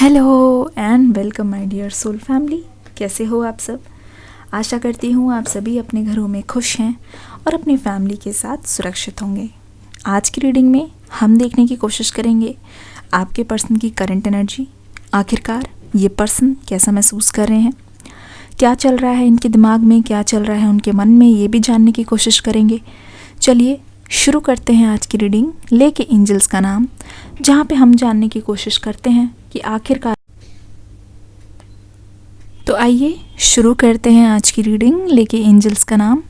Hello and welcome my dear soul family. कैसे हो आप सब? आशा करती हूँ आप सभी अपने घरों में खुश हैं और अपनी फैमिली के साथ सुरक्षित होंगे। आज की रीडिंग में हम देखने की कोशिश करेंगे आपके पर्सन की करंट एनर्जी। आखिरकार ये पर्सन कैसा महसूस कर रहे हैं, क्या चल रहा है इनके दिमाग में, क्या चल रहा है उनके मन में, ये भी जानने की कोशिश करेंगे। चलिए शुरू करते हैं आज की रीडिंग लेके एंजल्स का नाम, जहाँ पे हम जानने की कोशिश करते हैं कि आखिरकार। तो आइए शुरू करते हैं आज की रीडिंग लेके एंजल्स का नाम,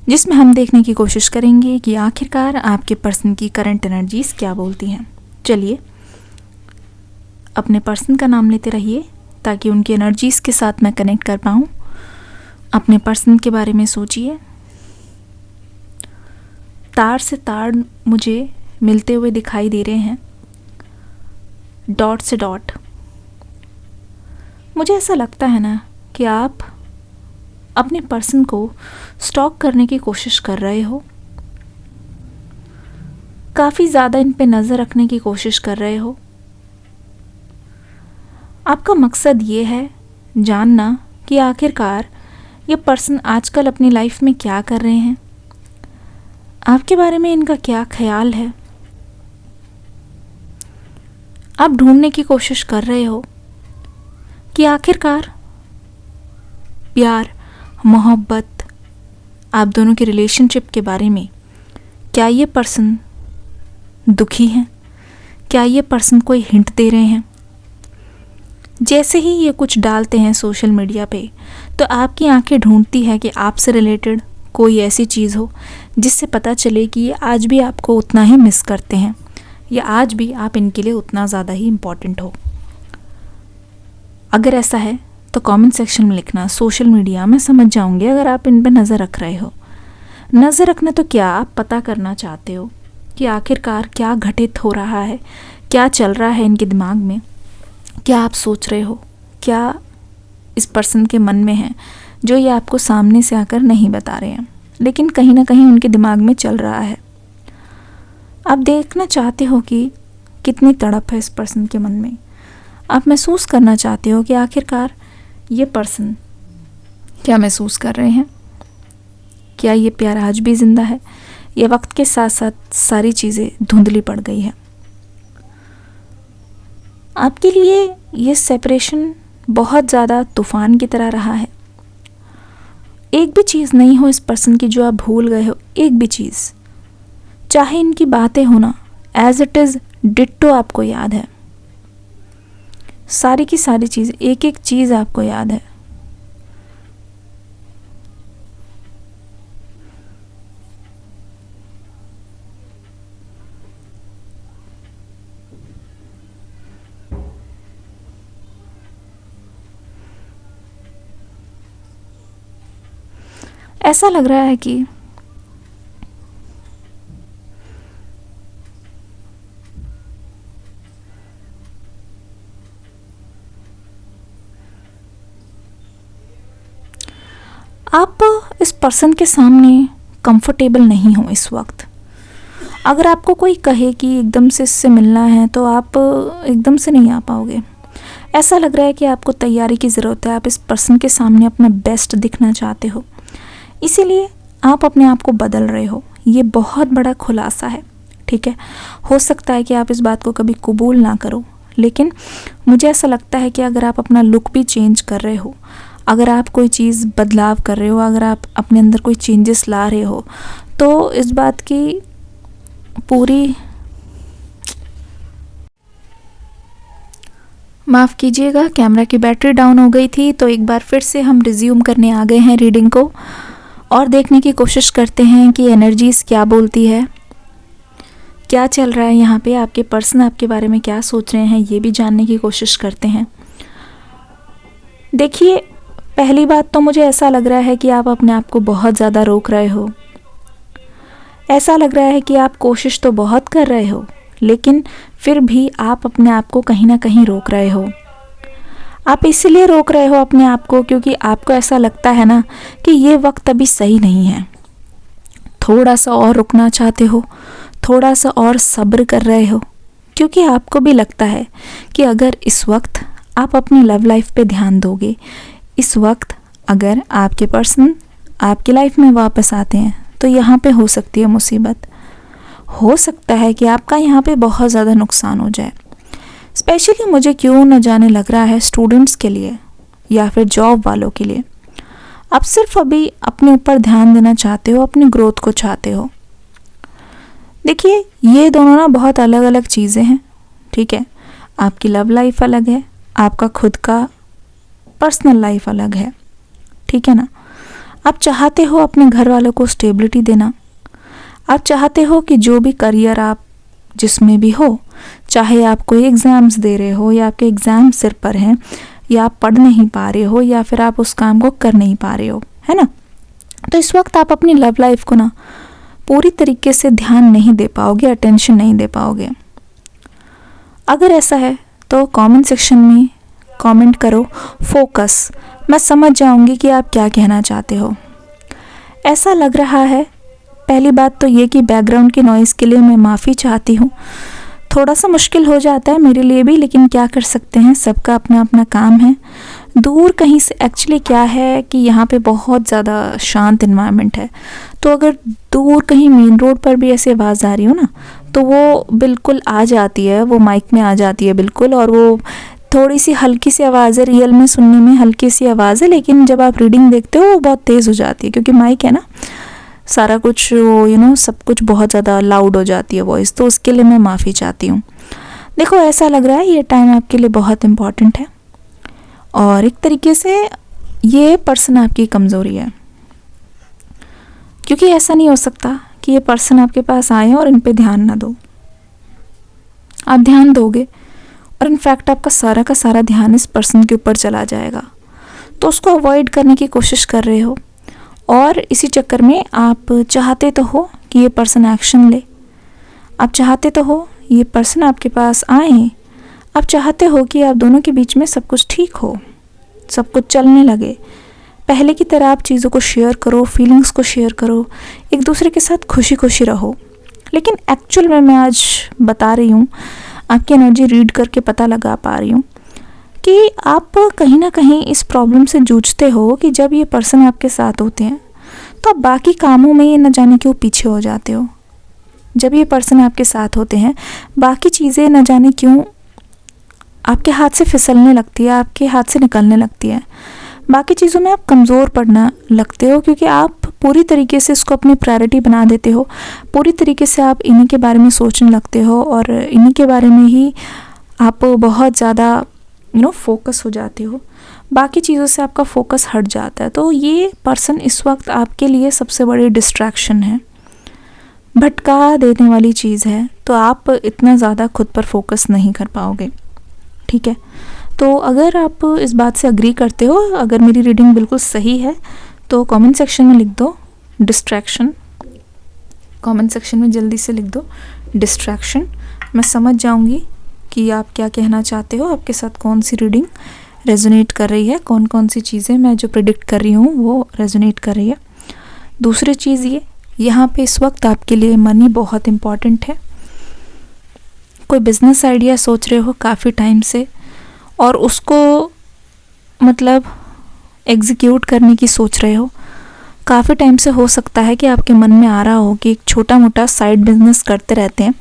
जिसमें हम देखने की कोशिश करेंगे कि आखिरकार आपके पर्सन की करंट एनर्जीज क्या बोलती हैं। चलिए अपने पर्सन का नाम लेते रहिए ताकि उनकी एनर्जीज के साथ मैं कनेक्ट कर पाऊँ। अपने पर्सन के बारे में सोचिए। तार से तार मुझे मिलते हुए दिखाई दे रहे हैं, डॉट से डॉट। मुझे ऐसा लगता है ना कि आप अपने पर्सन को स्टॉक करने की कोशिश कर रहे हो, काफ़ी ज़्यादा इन पे नज़र रखने की कोशिश कर रहे हो। आपका मकसद ये है जानना कि आखिरकार ये पर्सन आजकल अपनी लाइफ में क्या कर रहे हैं, आपके बारे में इनका क्या ख्याल है। आप ढूंढने की कोशिश कर रहे हो कि आखिरकार प्यार, मोहब्बत, आप दोनों के रिलेशनशिप के बारे में क्या ये पर्सन दुखी हैं, क्या ये पर्सन कोई हिंट दे रहे हैं। जैसे ही ये कुछ डालते हैं सोशल मीडिया पे तो आपकी आंखें ढूंढती है कि आपसे रिलेटेड कोई ऐसी चीज़ हो जिससे पता चले कि ये आज भी आपको उतना ही मिस करते हैं या आज भी आप इनके लिए उतना ज़्यादा ही इम्पॉर्टेंट हो। अगर ऐसा है तो कमेंट सेक्शन में लिखना। सोशल मीडिया मैं समझ जाऊंगी अगर आप इन पर नज़र रख रहे हो। नज़र रखना तो क्या, आप पता करना चाहते हो कि आखिरकार क्या घटित हो रहा है, क्या चल रहा है इनके दिमाग में, क्या आप सोच रहे हो, क्या इस पर्सन के मन में है जो ये आपको सामने से आकर नहीं बता रहे हैं, लेकिन कहीं ना कहीं उनके दिमाग में चल रहा है। आप देखना चाहते हो कि कितनी तड़प है इस पर्सन के मन में। आप महसूस करना चाहते हो कि आखिरकार ये पर्सन क्या महसूस कर रहे हैं, क्या ये प्यार आज भी ज़िंदा है या वक्त के साथ साथ सारी चीज़ें धुंधली पड़ गई है। आपके लिए ये सेपरेशन बहुत ज़्यादा तूफान की तरह रहा है। एक भी चीज़ नहीं हो इस पर्सन की जो आप भूल गए हो, एक भी चीज़, चाहे इनकी बातें होना एज इट इज़ डिट्टो आपको याद है, सारी की सारी चीज़, एक एक चीज़ आपको याद है। ऐसा लग रहा है कि आप इस पर्सन के सामने कंफर्टेबल नहीं हो इस वक्त। अगर आपको कोई कहे कि एकदम से इससे मिलना है तो आप एकदम से नहीं आ पाओगे। ऐसा लग रहा है कि आपको तैयारी की ज़रूरत है। आप इस पर्सन के सामने अपना बेस्ट दिखना चाहते हो, इसीलिए आप अपने आप को बदल रहे हो। ये बहुत बड़ा खुलासा है, ठीक है। हो सकता है कि आप इस बात को कभी कबूल ना करो, लेकिन मुझे ऐसा लगता है कि अगर आप अपना लुक भी चेंज कर रहे हो, अगर आप कोई चीज़ बदलाव कर रहे हो, अगर आप अपने अंदर कोई चेंजेस ला रहे हो, तो इस बात की पूरी, माफ़ कीजिएगा कैमरा की बैटरी डाउन हो गई थी, तो एक बार फिर से हम रिज्यूम करने आ गए हैं रीडिंग को और देखने की कोशिश करते हैं कि एनर्जीज़ क्या बोलती है, क्या चल रहा है यहाँ पे, आपके पर्सन आपके बारे में क्या सोच रहे हैं, ये भी जानने की कोशिश करते हैं। देखिए, पहली बात तो मुझे ऐसा लग रहा है कि आप अपने आप को बहुत ज़्यादा रोक रहे हो। ऐसा लग रहा है कि आप कोशिश तो बहुत कर रहे हो, लेकिन फिर भी आप अपने आप को कहीं ना कहीं रोक रहे हो। आप इसलिए रोक रहे हो अपने आप को क्योंकि आपको ऐसा लगता है ना कि ये वक्त अभी सही नहीं है। थोड़ा सा और रुकना चाहते हो, थोड़ा सा और सब्र कर रहे हो, क्योंकि आपको भी लगता है कि अगर इस वक्त आप अपनी लव लाइफ पे ध्यान दोगे। इस वक्त अगर आपके पर्सन आपकी लाइफ में वापस आते हैं तो यहाँ पे हो सकती है मुसीबत। हो सकता है कि आपका यहाँ पे बहुत ज़्यादा नुकसान हो जाए। स्पेशली मुझे क्यों न जाने लग रहा है स्टूडेंट्स के लिए या फिर जॉब वालों के लिए। आप सिर्फ अभी अपने ऊपर ध्यान देना चाहते हो, अपनी ग्रोथ को चाहते हो। देखिए, ये दोनों ना बहुत अलग अलग चीज़ें हैं, ठीक है। आपकी लव लाइफ अलग है, आपका खुद का पर्सनल लाइफ अलग है, ठीक है ना। आप चाहते हो अपने घर वालों को स्टेबिलिटी देना। आप चाहते हो कि जो भी करियर आप जिसमें भी हो, चाहे आप कोई एग्ज़ाम्स दे रहे हो या आपके एग्ज़ाम सिर पर हैं, या आप पढ़ नहीं पा रहे हो, या फिर आप उस काम को कर नहीं पा रहे हो, है ना। तो इस वक्त आप अपनी लव लाइफ को ना पूरी तरीके से ध्यान नहीं दे पाओगे, अटेंशन नहीं दे पाओगे। अगर ऐसा है तो कमेंट सेक्शन में कमेंट करो फोकस। मैं समझ जाऊंगी कि आप क्या कहना चाहते हो। ऐसा लग रहा है, पहली बात तो ये कि बैकग्राउंड की नॉइज़ के लिए मैं माफ़ी चाहती हूँ। थोड़ा सा मुश्किल हो जाता है मेरे लिए भी, लेकिन क्या कर सकते हैं, सबका अपना अपना काम है। दूर कहीं से एक्चुअली क्या है कि यहाँ पे बहुत ज़्यादा शांत इन्वायरमेंट है, तो अगर दूर कहीं मेन रोड पर भी ऐसी आवाज़ आ रही हो ना, तो वो बिल्कुल आ जाती है, वो माइक में आ जाती है बिल्कुल। और वो थोड़ी सी हल्की सी आवाज़ है, रियल में सुनने में हल्की सी आवाज़ है, लेकिन जब आप रीडिंग देखते हो वो बहुत तेज़ हो जाती है, क्योंकि माइक है ना, सारा कुछ वो सब कुछ बहुत ज़्यादा लाउड हो जाती है वॉइस। तो उसके लिए मैं माफ़ी चाहती हूँ। देखो, ऐसा लग रहा है ये टाइम आपके लिए बहुत इम्पॉर्टेंट है, और एक तरीके से ये पर्सन आपकी कमज़ोरी है, क्योंकि ऐसा नहीं हो सकता कि ये पर्सन आपके पास आए और इन पे ध्यान ना दो। आप ध्यान दोगे और इनफैक्ट आपका सारा का सारा ध्यान इस पर्सन के ऊपर चला जाएगा। तो उसको अवॉइड करने की कोशिश कर रहे हो, और इसी चक्कर में आप चाहते तो हो कि ये पर्सन एक्शन ले, आप चाहते तो हो ये पर्सन आपके पास आए, आप चाहते हो कि आप दोनों के बीच में सब कुछ ठीक हो, सब कुछ चलने लगे, पहले की तरह आप चीज़ों को शेयर करो, फीलिंग्स को शेयर करो, एक दूसरे के साथ खुशी खुशी रहो। लेकिन एक्चुअल में मैं आज बता रही हूँ, आपकी एनर्जी रीड करके पता लगा पा रही हूँ कि आप कहीं ना कहीं इस प्रॉब्लम से जूझते हो कि जब ये पर्सन आपके साथ होते हैं तो आप बाकी कामों में ये न जाने क्यों पीछे हो जाते हो। जब ये पर्सन आपके साथ होते हैं, बाकी चीज़ें न जाने क्यों आपके हाथ से फिसलने लगती है, आपके हाथ से निकलने लगती है। बाकी चीज़ों में आप कमज़ोर पड़ना लगते हो, क्योंकि आप पूरी तरीके से इसको अपनी प्रायोरिटी बना देते हो, पूरी तरीके से आप इन्हीं के बारे में सोचने लगते हो, और इन्हीं के बारे में ही आप बहुत ज़्यादा फोकस हो जाते हो, बाकी चीज़ों से आपका फोकस हट जाता है। तो ये पर्सन इस वक्त आपके लिए सबसे बड़ी डिस्ट्रैक्शन है, भटका देने वाली चीज़ है। तो आप इतना ज़्यादा खुद पर फोकस नहीं कर पाओगे, ठीक है। तो अगर आप इस बात से अग्री करते हो, अगर मेरी रीडिंग बिल्कुल सही है, तो कमेंट सेक्शन में लिख दो डिस्ट्रैक्शन। कमेंट सेक्शन में जल्दी से लिख दो डिस्ट्रैक्शन। मैं समझ जाऊंगी कि आप क्या कहना चाहते हो, आपके साथ कौन सी रीडिंग रेजोनेट कर रही है, कौन कौन सी चीज़ें मैं जो प्रेडिक्ट कर रही हूँ वो रेजोनेट कर रही है। दूसरी चीज़ ये, यहाँ पे इस वक्त आपके लिए मनी बहुत इम्पॉर्टेंट है। कोई बिज़नेस आइडिया सोच रहे हो काफ़ी टाइम से, और उसको मतलब एग्जीक्यूट करने की सोच रहे हो काफ़ी टाइम से। हो सकता है कि आपके मन में आ रहा हो कि एक छोटा मोटा साइड बिजनेस करते रहते हैं,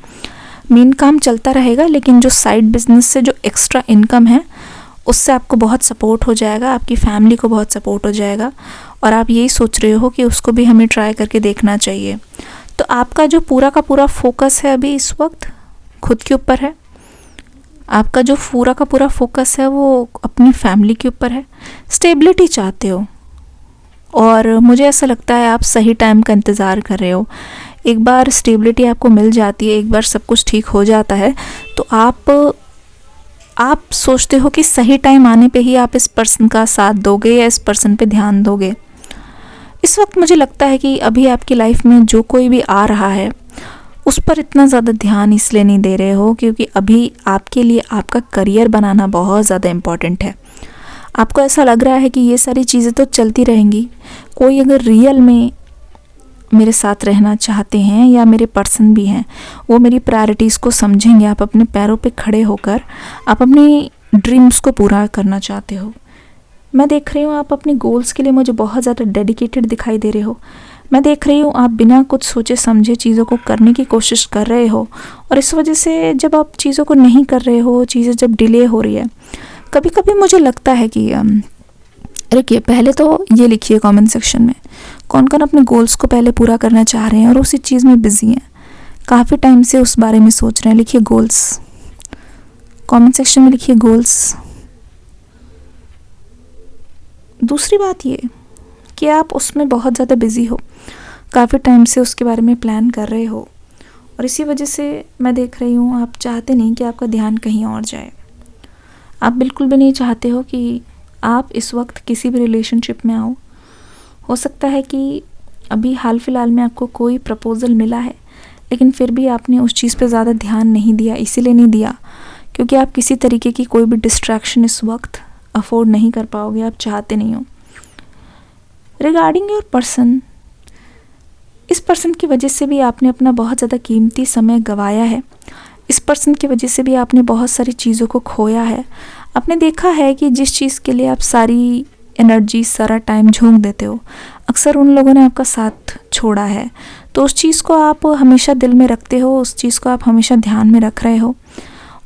मेन काम चलता रहेगा, लेकिन जो साइड बिजनेस से जो एक्स्ट्रा इनकम है उससे आपको बहुत सपोर्ट हो जाएगा, आपकी फैमिली को बहुत सपोर्ट हो जाएगा, और आप यही सोच रहे हो कि उसको भी हमें ट्राई करके देखना चाहिए। तो आपका जो पूरा का पूरा फोकस है अभी इस वक्त खुद के ऊपर है, आपका जो पूरा का पूरा फोकस है वो अपनी फैमिली के ऊपर है। स्टेबिलिटी चाहते हो, और मुझे ऐसा लगता है आप सही टाइम का इंतज़ार कर रहे हो। एक बार स्टेबिलिटी आपको मिल जाती है, एक बार सब कुछ ठीक हो जाता है, तो आप सोचते हो कि सही टाइम आने पे ही आप इस पर्सन का साथ दोगे या इस पर्सन पे ध्यान दोगे। इस वक्त मुझे लगता है कि अभी आपकी लाइफ में जो कोई भी आ रहा है उस पर इतना ज़्यादा ध्यान इसलिए नहीं दे रहे हो क्योंकि अभी आपके लिए आपका करियर बनाना बहुत ज़्यादा इम्पॉर्टेंट है। आपको ऐसा लग रहा है कि ये सारी चीज़ें तो चलती रहेंगी, कोई अगर रियल में मेरे साथ रहना चाहते हैं या मेरे पर्सन भी हैं, वो मेरी प्रायोरिटीज़ को समझेंगे। आप अपने पैरों पे खड़े होकर आप अपनी ड्रीम्स को पूरा करना चाहते हो। मैं देख रही हूँ आप अपने गोल्स के लिए मुझे बहुत ज़्यादा डेडिकेटेड दिखाई दे रहे हो। मैं देख रही हूँ आप बिना कुछ सोचे समझे चीज़ों को करने की कोशिश कर रहे हो, और इस वजह से जब आप चीज़ों को नहीं कर रहे हो, चीज़ें जब डिले हो रही है, कभी कभी मुझे लगता है कि देखिए, पहले तो ये लिखिए कमेंट सेक्शन में कौन कौन अपने गोल्स को पहले पूरा करना चाह रहे हैं और उसी चीज़ में बिजी हैं, काफ़ी टाइम से उस बारे में सोच रहे हैं। लिखिए गोल्स, कमेंट सेक्शन में लिखिए गोल्स। दूसरी बात ये कि आप उसमें बहुत ज़्यादा बिज़ी हो, काफ़ी टाइम से उसके बारे में प्लान कर रहे हो, और इसी वजह से मैं देख रही हूँ आप चाहते नहीं कि आपका ध्यान कहीं और जाए। आप बिल्कुल भी नहीं चाहते हो कि आप इस वक्त किसी भी रिलेशनशिप में आओ। हो सकता है कि अभी हाल फिलहाल में आपको कोई प्रपोज़ल मिला है, लेकिन फिर भी आपने उस चीज़ पे ज़्यादा ध्यान नहीं दिया। इसीलिए नहीं दिया क्योंकि आप किसी तरीके की कोई भी डिस्ट्रैक्शन इस वक्त अफोर्ड नहीं कर पाओगे, आप चाहते नहीं हो। रिगार्डिंग योर पर्सन, इस पर्सन की वजह से भी आपने अपना बहुत ज़्यादा कीमती समय गंवाया है। इस पर्सन की वजह से भी आपने बहुत सारी चीज़ों को खोया है। आपने देखा है कि जिस चीज़ के लिए आप सारी एनर्जी, सारा टाइम झोंक देते हो, अक्सर उन लोगों ने आपका साथ छोड़ा है। तो उस चीज़ को आप हमेशा दिल में रखते हो, उस चीज़ को आप हमेशा ध्यान में रख रहे हो,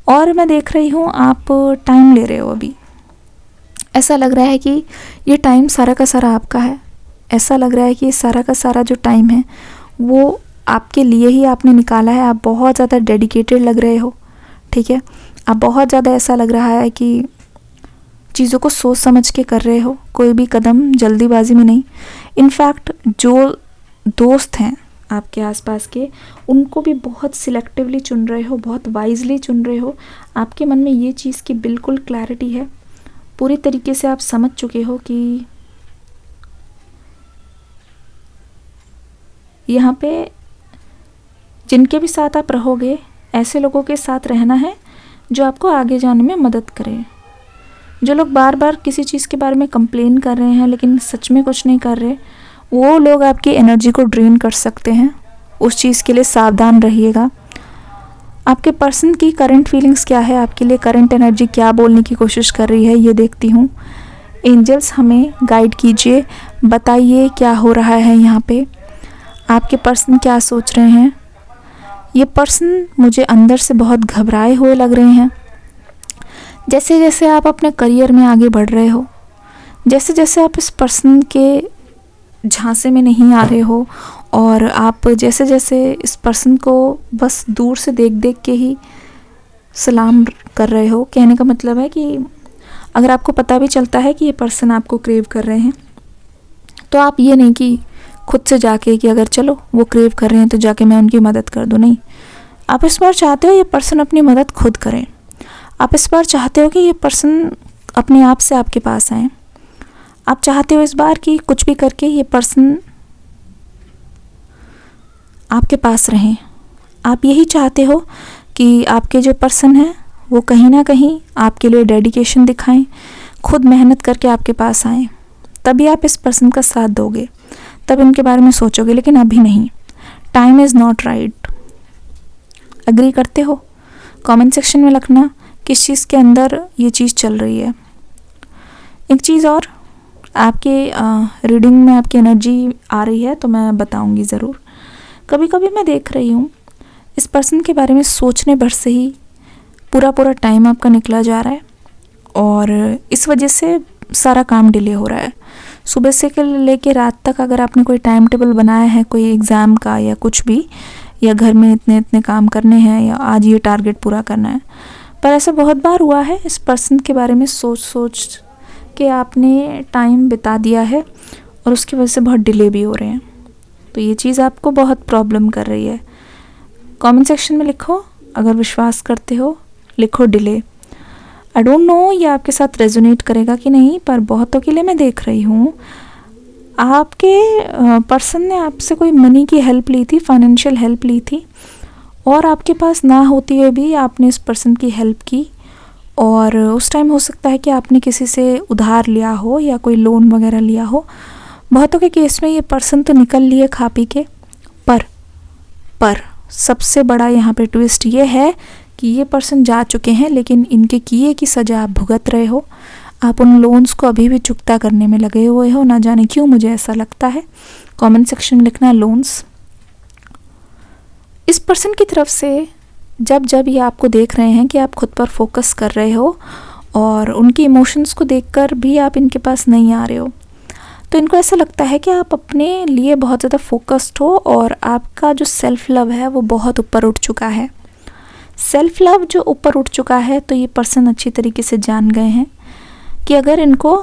और मैं देख रही हूँ आप टाइम ले रहे हो। अभी ऐसा लग रहा है कि ये टाइम सारा का सारा आपका है। ऐसा लग रहा है कि ये सारा का सारा जो टाइम है वो आपके लिए ही आपने निकाला है। आप बहुत ज़्यादा डेडिकेटेड लग रहे हो, ठीक है। आप बहुत ज़्यादा ऐसा लग रहा है कि चीज़ों को सोच समझ के कर रहे हो, कोई भी कदम जल्दीबाजी में नहीं। इनफैक्ट जो दोस्त हैं आपके आसपास के, उनको भी बहुत सिलेक्टिवली चुन रहे हो, बहुत वाइजली चुन रहे हो। आपके मन में ये चीज़ की बिल्कुल क्लैरिटी है, पूरी तरीके से आप समझ चुके हो कि यहाँ पे जिनके भी साथ आप रहोगे, ऐसे लोगों के साथ रहना है जो आपको आगे जाने में मदद करे। जो लोग बार बार किसी चीज़ के बारे में कंप्लेन कर रहे हैं लेकिन सच में कुछ नहीं कर रहे, वो लोग आपकी एनर्जी को ड्रेन कर सकते हैं। उस चीज़ के लिए सावधान रहिएगा। आपके पर्सन की करंट फीलिंग्स क्या है, आपके लिए करंट एनर्जी क्या बोलने की कोशिश कर रही है, ये देखती हूँ। एंजल्स हमें गाइड कीजिए, बताइए क्या हो रहा है यहाँ पे, आपके पर्सन क्या सोच रहे हैं। ये पर्सन मुझे अंदर से बहुत घबराए हुए लग रहे हैं। जैसे जैसे आप अपने करियर में आगे बढ़ रहे हो, जैसे जैसे आप इस पर्सन के झांसे में नहीं आ रहे हो, और आप जैसे जैसे इस पर्सन को बस दूर से देख देख के ही सलाम कर रहे हो। कहने का मतलब है कि अगर आपको पता भी चलता है कि ये पर्सन आपको क्रेव कर रहे हैं, तो आप ये नहीं कि खुद से जाके कि अगर चलो वो क्रेव कर रहे हैं तो जाके मैं उनकी मदद कर दूँ, नहीं। आप इस बार चाहते हो ये पर्सन अपनी मदद खुद करें। आप इस बार चाहते हो कि ये पर्सन अपने आप से आपके पास आए। आप चाहते हो इस बार कि कुछ भी करके ये पर्सन आपके पास रहें। आप यही चाहते हो कि आपके जो पर्सन हैं वो कहीं ना कहीं आपके लिए डेडिकेशन दिखाएं, खुद मेहनत करके आपके पास आएँ, तभी आप इस पर्सन का साथ दोगे, तब इनके बारे में सोचोगे, लेकिन अभी नहीं। Time is not right. Agree करते हो? कमेंट सेक्शन में लिखना किस चीज़ के अंदर ये चीज़ चल रही है। एक चीज़ और, आपके रीडिंग में आपकी एनर्जी आ रही है तो मैं बताऊंगी ज़रूर। कभी कभी मैं देख रही हूँ इस पर्सन के बारे में सोचने भर से ही पूरा पूरा टाइम आपका निकला जा रहा है, और इस वजह से सारा काम डिले हो रहा है। सुबह से लेके रात तक अगर आपने कोई टाइम टेबल बनाया है कोई एग्ज़ाम का या कुछ भी, या घर में इतने इतने काम करने हैं या आज ये टारगेट पूरा करना है, पर ऐसा बहुत बार हुआ है इस पर्सन के बारे में सोच सोच के आपने टाइम बिता दिया है, और उसकी वजह से बहुत डिले भी हो रहे हैं। तो ये चीज़ आपको बहुत प्रॉब्लम कर रही है। कमेंट सेक्शन में लिखो, अगर विश्वास करते हो लिखो डिले। आई डोंट नो ये आपके साथ रेजोनेट करेगा कि नहीं, पर बहुतों के लिए मैं देख रही हूँ आपके पर्सन ने आपसे कोई मनी की हेल्प ली थी, फाइनेंशियल हेल्प ली थी, और आपके पास ना होती हुए भी आपने इस पर्सन की हेल्प की, और उस टाइम हो सकता है कि आपने किसी से उधार लिया हो या कोई लोन वगैरह लिया हो। बहुतों के केस में ये पर्सन तो निकल लिए खा पी के, पर सबसे बड़ा यहाँ पे ट्विस्ट ये है कि ये पर्सन जा चुके हैं लेकिन इनके किए की सज़ा आप भुगत रहे हो। आप उन लोन्स को अभी भी चुकता करने में लगे हुए हो, ना जाने क्यों मुझे ऐसा लगता है। कमेंट सेक्शन में लिखना लोन्स। इस पर्सन की तरफ से जब ये आपको देख रहे हैं कि आप खुद पर फोकस कर रहे हो और उनकी इमोशंस को देखकर भी आप इनके पास नहीं आ रहे हो, तो इनको ऐसा लगता है कि आप अपने लिए बहुत ज़्यादा फोकस्ड हो और आपका जो सेल्फ लव है वो बहुत ऊपर उठ चुका है। सेल्फ लव जो ऊपर उठ चुका है, तो ये पर्सन अच्छी तरीके से जान गए हैं कि अगर इनको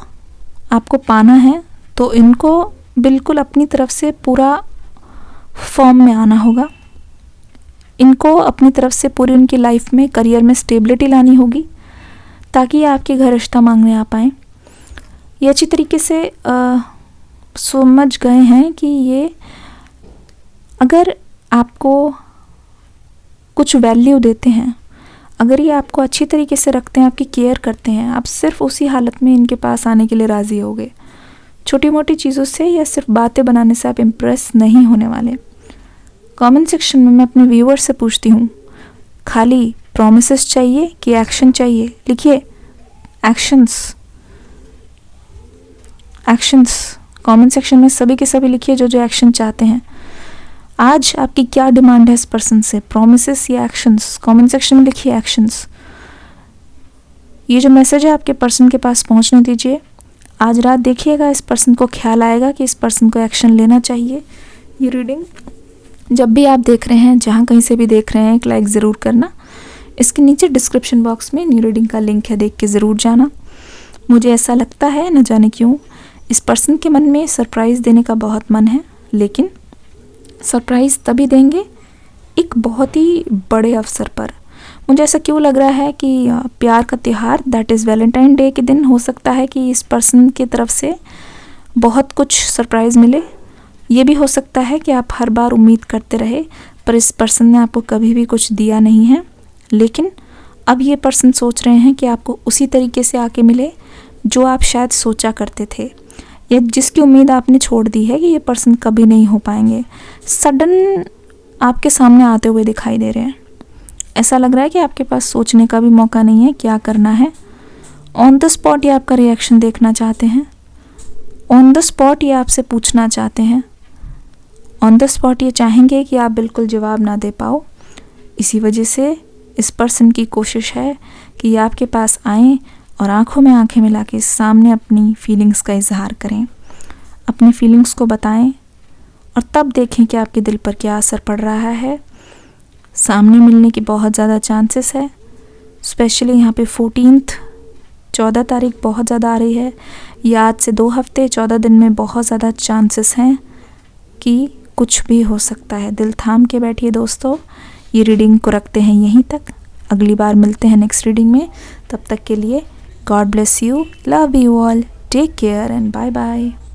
आपको पाना है तो इनको बिल्कुल अपनी तरफ से पूरा फॉर्म में आना होगा। इनको अपनी तरफ से पूरी उनकी लाइफ में, करियर में स्टेबिलिटी लानी होगी ताकि आपके घर रिश्ता मांगने आ पाएँ। ये अच्छी तरीके से समझ गए हैं कि ये अगर आपको कुछ वैल्यू देते हैं, अगर ये आपको अच्छी तरीके से रखते हैं, आपकी केयर करते हैं, आप सिर्फ उसी हालत में इनके पास आने के लिए राज़ी होगे। छोटी मोटी चीज़ों से या सिर्फ बातें बनाने से आप इम्प्रेस नहीं होने वाले। कमेंट सेक्शन में मैं अपने व्यूअर से पूछती हूँ, खाली प्रॉमिसेस चाहिए कि एक्शन चाहिए? लिखिए एक्शंस। कमेंट सेक्शन में सभी के सभी लिखिए जो एक्शन चाहते हैं। आज आपकी क्या डिमांड है इस पर्सन से, प्रॉमिसेस या एक्शंस? कमेंट सेक्शन में लिखिए एक्शंस। ये जो मैसेज है आपके पर्सन के पास पहुंचने दीजिए। आज रात देखिएगा, इस पर्सन को ख्याल आएगा कि इस पर्सन को एक्शन लेना चाहिए। ये रीडिंग जब भी आप देख रहे हैं, जहाँ कहीं से भी देख रहे हैं, एक लाइक ज़रूर करना। इसके नीचे डिस्क्रिप्शन बॉक्स में न्यू रीडिंग का लिंक है, देख के ज़रूर जाना। मुझे ऐसा लगता है, न जाने क्यों, इस पर्सन के मन में सरप्राइज़ देने का बहुत मन है, लेकिन सरप्राइज़ तभी देंगे एक बहुत ही बड़े अवसर पर। मुझे ऐसा क्यों लग रहा है कि प्यार का त्यौहार, दैट इज़ वैलेंटाइन डे के दिन हो सकता है कि इस पर्सन की तरफ से बहुत कुछ सरप्राइज़ मिले। ये भी हो सकता है कि आप हर बार उम्मीद करते रहे पर इस पर्सन ने आपको कभी भी कुछ दिया नहीं है, लेकिन अब ये पर्सन सोच रहे हैं कि आपको उसी तरीके से आके मिले जो आप शायद सोचा करते थे, या जिसकी उम्मीद आपने छोड़ दी है कि ये पर्सन कभी नहीं हो पाएंगे। सडन आपके सामने आते हुए दिखाई दे रहे हैं। ऐसा लग रहा है कि आपके पास सोचने का भी मौका नहीं है क्या करना है। ऑन द स्पॉट ये आपका रिएक्शन देखना चाहते हैं। ऑन द स्पॉट ये आपसे पूछना चाहते हैं। ऑन द स्पॉट ये चाहेंगे कि आप बिल्कुल जवाब ना दे पाओ। इसी वजह से इस पर्सन की कोशिश है कि ये आपके पास आएँ और आंखों में आंखें मिला के सामने अपनी फीलिंग्स का इजहार करें, अपनी फीलिंग्स को बताएं और तब देखें कि आपके दिल पर क्या असर पड़ रहा है। सामने मिलने की बहुत ज़्यादा चांसेस है, स्पेशली यहाँ पे 14 तारीख बहुत ज़्यादा आ रही है। या आज से 2 हफ्ते 14 दिन में बहुत ज़्यादा चांसेस हैं कि कुछ भी हो सकता है। दिल थाम के बैठिए दोस्तों। ये रीडिंग को रखते हैं यहीं तक, अगली बार मिलते हैं नेक्स्ट रीडिंग में। तब तक के लिए God bless you, love you all, take care and bye bye.